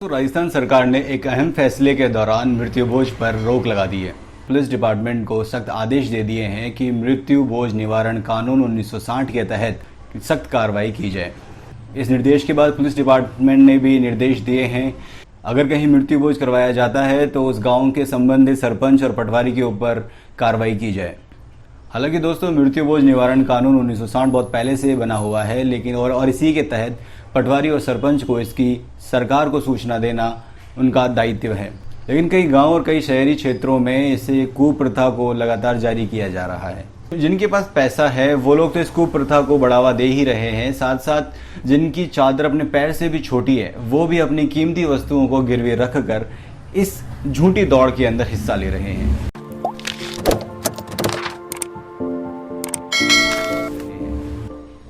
तो राजस्थान सरकार ने एक अहम फैसले के दौरान मृत्यु भोज पर रोक लगा दी है। पुलिस डिपार्टमेंट को सख्त आदेश दे दिए हैं कि मृत्यु भोज निवारण कानून 1960 के तहत सख्त कार्रवाई की जाए। इस निर्देश के बाद पुलिस डिपार्टमेंट ने भी निर्देश दिए हैं, अगर कहीं मृत्यु भोज करवाया जाता है तो उस गांव के संबंधित सरपंच और पटवारी के ऊपर कार्रवाई की जाए। हालांकि दोस्तों, मृत्यु भोज निवारण कानून 1960 बहुत पहले से बना हुआ है, लेकिन और इसी के तहत पटवारी और सरपंच को इसकी सरकार को सूचना देना उनका दायित्व है। लेकिन कई गांव और कई शहरी क्षेत्रों में इसे कुप्रथा को लगातार जारी किया जा रहा है। जिनके पास पैसा है वो लोग तो इस कुप्रथा को बढ़ावा दे ही रहे हैं, साथ साथ जिनकी चादर अपने पैर से भी छोटी है वो भी अपनी कीमती वस्तुओं को गिरवी रख कर इस झूठी दौड़ के अंदर हिस्सा ले रहे हैं।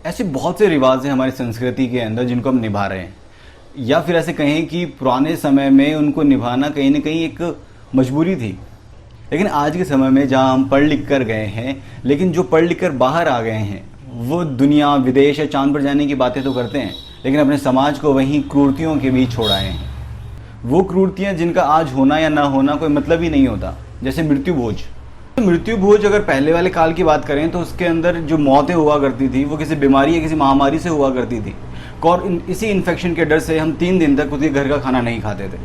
ऐसे बहुत से रिवाज हैं हमारी संस्कृति के अंदर जिनको हम निभा रहे हैं, या फिर ऐसे कहें कि पुराने समय में उनको निभाना कहीं ना कहीं एक मजबूरी थी। लेकिन आज के समय में जहां हम पढ़ लिख कर गए हैं, लेकिन जो पढ़ लिख कर बाहर आ गए हैं वो दुनिया, विदेश या चांद पर जाने की बातें तो करते हैं, लेकिन अपने समाज को वहीं क्रूरतियों के बीच छोड़ाए हैं। वो क्रूरतियाँ जिनका आज होना या ना होना कोई मतलब ही नहीं होता, जैसे मृत्यु भोज। मृत्यु भोज अगर पहले वाले काल की बात करें तो उसके अंदर जो मौतें हुआ करती थी वो किसी बीमारी या किसी महामारी से हुआ करती थी, और इसी इन्फेक्शन के डर से हम 3 दिन तक उसके घर का खाना नहीं खाते थे।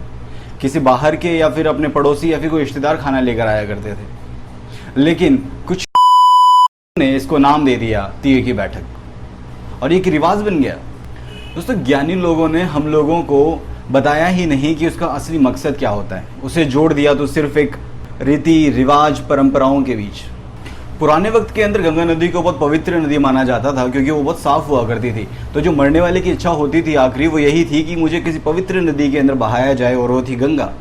किसी बाहर के या फिर अपने पड़ोसी या फिर कोई रिश्तेदार खाना लेकर आया करते थे। लेकिन कुछ ने इसको नाम दे दिया तीर की बैठक, और ये एक रिवाज बन गया। दोस्तों, ज्ञानी लोगों ने हम लोगों को बताया ही नहीं कि उसका असली मकसद क्या होता है, उसे जोड़ दिया तो सिर्फ एक रीति रिवाज परंपराओं के बीच। पुराने वक्त के अंदर गंगा नदी को बहुत पवित्र नदी माना जाता था, क्योंकि वो बहुत साफ हुआ करती थी। तो जो मरने वाले की इच्छा होती थी आखिरी, वो यही थी कि मुझे किसी पवित्र नदी के अंदर बहाया जाए, और वो थी गंगा।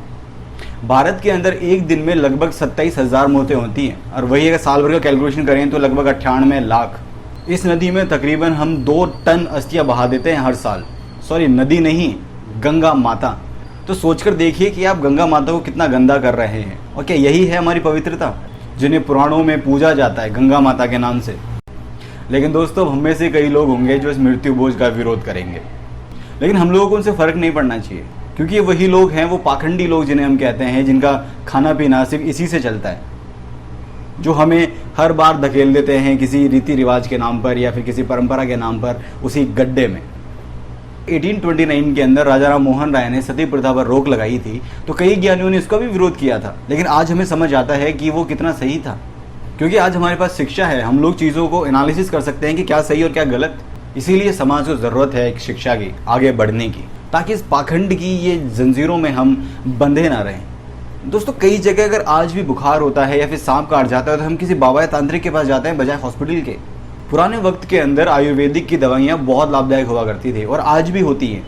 भारत के अंदर एक दिन में लगभग 27,000 मौतें होती हैं, और वही अगर साल भर का कैलकुलेशन करें तो लगभग 98 लाख। इस नदी में तकरीबन हम 2 टन अस्थियां बहा देते हैं हर साल। सॉरी, नदी नहीं, गंगा माता। तो सोचकर देखिए कि आप गंगा माता को कितना गंदा कर रहे हैं, और क्या यही है हमारी पवित्रता जिन्हें पुराणों में पूजा जाता है गंगा माता के नाम से। लेकिन दोस्तों, हम में से कई लोग होंगे जो इस मृत्यु भोज का विरोध करेंगे, लेकिन हम लोगों को उनसे फर्क नहीं पड़ना चाहिए, क्योंकि ये वही लोग हैं, वो पाखंडी लोग जिन्हें हम कहते हैं, जिनका खाना पीना सिर्फ इसी से चलता है, जो हमें हर बार धकेल देते हैं किसी रीति रिवाज के नाम पर या फिर किसी परंपरा के नाम पर उसी गड्ढे में। 1829 के अंदर राजा राम मोहन राय ने सती प्रथा पर रोक लगाई थी, तो कई ज्ञानियों ने इसका भी विरोध किया था। लेकिन आज हमें समझ आता है कि वो कितना सही था, क्योंकि आज हमारे पास शिक्षा है, हम लोग चीज़ों को एनालिसिस कर सकते हैं कि क्या सही और क्या गलत। इसीलिए समाज को ज़रूरत है एक शिक्षा की, आगे बढ़ने की, ताकि इस पाखंड की ये जंजीरों में हम बंधे ना रहें। दोस्तों, कई जगह अगर आज भी बुखार होता है या फिर सांप काट जाता है तो हम किसी बाबा या तांत्रिक के पास जाते हैं बजाय हॉस्पिटल के। पुराने वक्त के अंदर आयुर्वेदिक की दवाइयाँ बहुत लाभदायक हुआ करती थी, और आज भी होती हैं,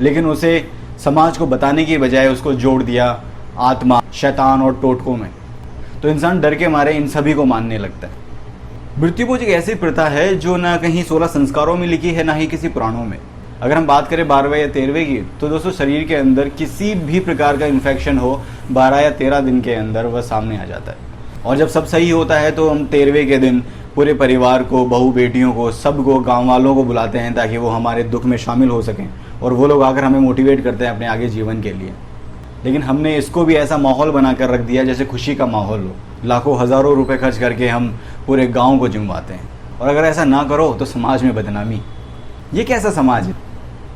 लेकिन उसे समाज को बताने की बजाय उसको जोड़ दिया आत्मा, शैतान और टोटकों में। तो इंसान डर के मारे इन सभी को मानने लगता है। मृत्यु भोज एक ऐसी प्रथा है जो ना कहीं 16 संस्कारों में लिखी है, ना ही किसी पुराणों में। अगर हम बात करें 12वें या 13वें की, तो दोस्तों शरीर के अंदर किसी भी प्रकार का इन्फेक्शन हो 12 या 13 दिन के अंदर वह सामने आ जाता है। और जब सब सही होता है तो हम 13वें के दिन पूरे परिवार को, बहू बेटियों को, सबको, गांव वालों को बुलाते हैं ताकि वो हमारे दुख में शामिल हो सकें, और वो लोग आकर हमें मोटिवेट करते हैं अपने आगे जीवन के लिए। लेकिन हमने इसको भी ऐसा माहौल बनाकर रख दिया जैसे खुशी का माहौल हो। लाखों हज़ारों रुपए खर्च करके हम पूरे गांव को जिमवाते हैं, और अगर ऐसा ना करो तो समाज में बदनामी। ये कैसा समाज है?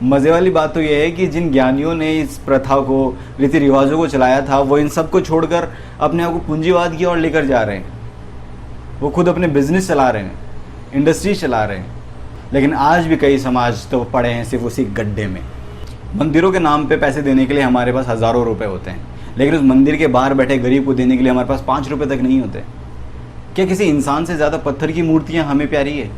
मज़े वाली बात तो यह है कि जिन ज्ञानियों ने इस प्रथा को, रीति रिवाजों को चलाया था, वो इन सब को छोड़कर अपने आप को पूंजीवाद की ओर लेकर जा रहे हैं। वो खुद अपने बिजनेस चला रहे हैं, इंडस्ट्री चला रहे हैं। लेकिन आज भी कई समाज तो पड़े हैं सिर्फ उसी गड्ढे में। मंदिरों के नाम पे पैसे देने के लिए हमारे पास हज़ारों रुपए होते हैं, लेकिन उस मंदिर के बाहर बैठे गरीब को देने के लिए हमारे पास 5 रुपए तक नहीं होते। क्या किसी इंसान से ज़्यादा पत्थर की मूर्तियाँ हमें प्यारी है?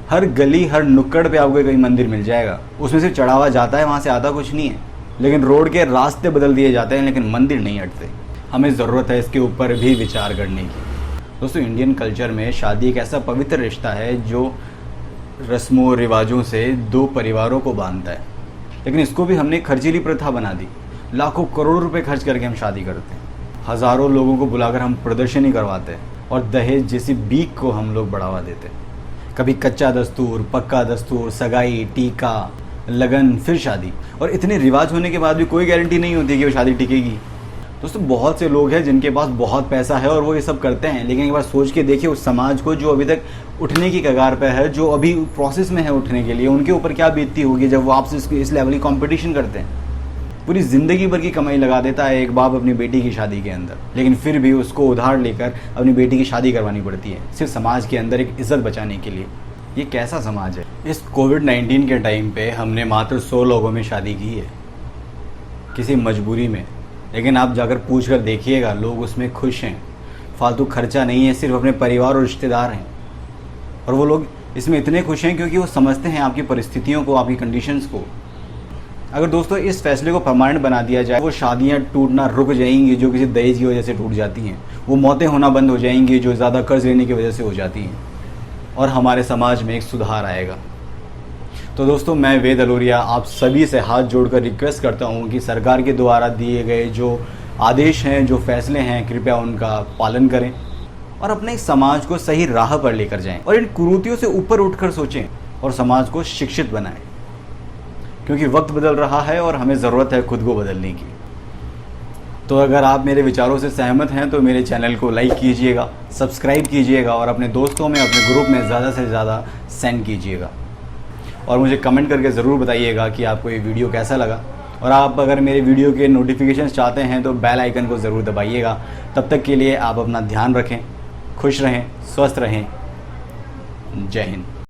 हर गली, हर नुक्कड़ पे आपको कहीं मंदिर मिल जाएगा, उसमें सिर्फ चढ़ावा जाता है, वहाँ से आता कुछ नहीं है। लेकिन रोड के रास्ते बदल दिए जाते हैं, लेकिन मंदिर नहीं हटते। हमें ज़रूरत है इसके ऊपर भी विचार करने की। दोस्तों, इंडियन कल्चर में शादी एक ऐसा पवित्र रिश्ता है जो रस्मों रिवाजों से 2 परिवारों को बांधता है, लेकिन इसको भी हमने खर्चीली प्रथा बना दी। लाखों करोड़ों रुपए खर्च करके हम शादी करते हैं, हज़ारों लोगों को बुलाकर हम प्रदर्शनी करवाते हैं, और दहेज जैसी बीक को हम लोग बढ़ावा देते हैं। कभी कच्चा दस्तूर, पक्का दस्तूर, सगाई, टीका, लगन, फिर शादी। और इतने रिवाज होने के बाद भी कोई गारंटी नहीं होती कि वो शादी टिकेगी। दोस्तों बहुत से लोग हैं जिनके पास बहुत पैसा है और वो ये सब करते हैं, लेकिन एक बार सोच के देखिए उस समाज को जो अभी तक उठने की कगार पे है, जो अभी प्रोसेस में है उठने के लिए, उनके ऊपर क्या बीतती होगी जब वो आपसे इस लेवल की कंपटीशन करते हैं। पूरी ज़िंदगी भर की कमाई लगा देता है एक बाप अपनी बेटी की शादी के अंदर, लेकिन फिर भी उसको उधार लेकर अपनी बेटी की शादी करवानी पड़ती है सिर्फ समाज के अंदर एक इज्जत बचाने के लिए। ये कैसा समाज है? इस कोविड-19 के टाइम पे हमने मात्र 100 लोगों में शादी की है, किसी मजबूरी में। लेकिन आप जाकर पूछ कर देखिएगा, लोग उसमें खुश हैं, फालतू खर्चा नहीं है, सिर्फ अपने परिवार और रिश्तेदार हैं। और वो लोग इसमें इतने खुश हैं क्योंकि वो समझते हैं आपकी परिस्थितियों को, आपकी कंडीशंस को। अगर दोस्तों इस फैसले को परमानेंट बना दिया जाए, वो शादियां टूटना रुक जाएंगी जो किसी दहेज की वजह से टूट जाती हैं, वो मौतें होना बंद हो जाएंगी जो ज़्यादा कर्ज लेने की वजह से हो जाती हैं, और हमारे समाज में एक सुधार आएगा। तो दोस्तों मैं वेद अलोरिया आप सभी से हाथ जोड़कर रिक्वेस्ट करता हूँ कि सरकार के द्वारा दिए गए जो आदेश हैं, जो फैसले हैं, कृपया उनका पालन करें और अपने समाज को सही राह पर लेकर जाएं और इन कुरीतियों से ऊपर उठकर सोचें और समाज को शिक्षित बनाएं, क्योंकि वक्त बदल रहा है और हमें ज़रूरत है खुद को बदलने की। तो अगर आप मेरे विचारों से सहमत हैं तो मेरे चैनल को लाइक कीजिएगा, सब्सक्राइब कीजिएगा और अपने दोस्तों में, अपने ग्रुप में ज़्यादा से ज़्यादा सेंड कीजिएगा। और मुझे कमेंट करके ज़रूर बताइएगा कि आपको ये वीडियो कैसा लगा। और आप अगर मेरे वीडियो के नोटिफिकेशन चाहते हैं तो बेल आइकन को ज़रूर दबाइएगा। तब तक के लिए आप अपना ध्यान रखें, खुश रहें, स्वस्थ रहें। जय हिंद।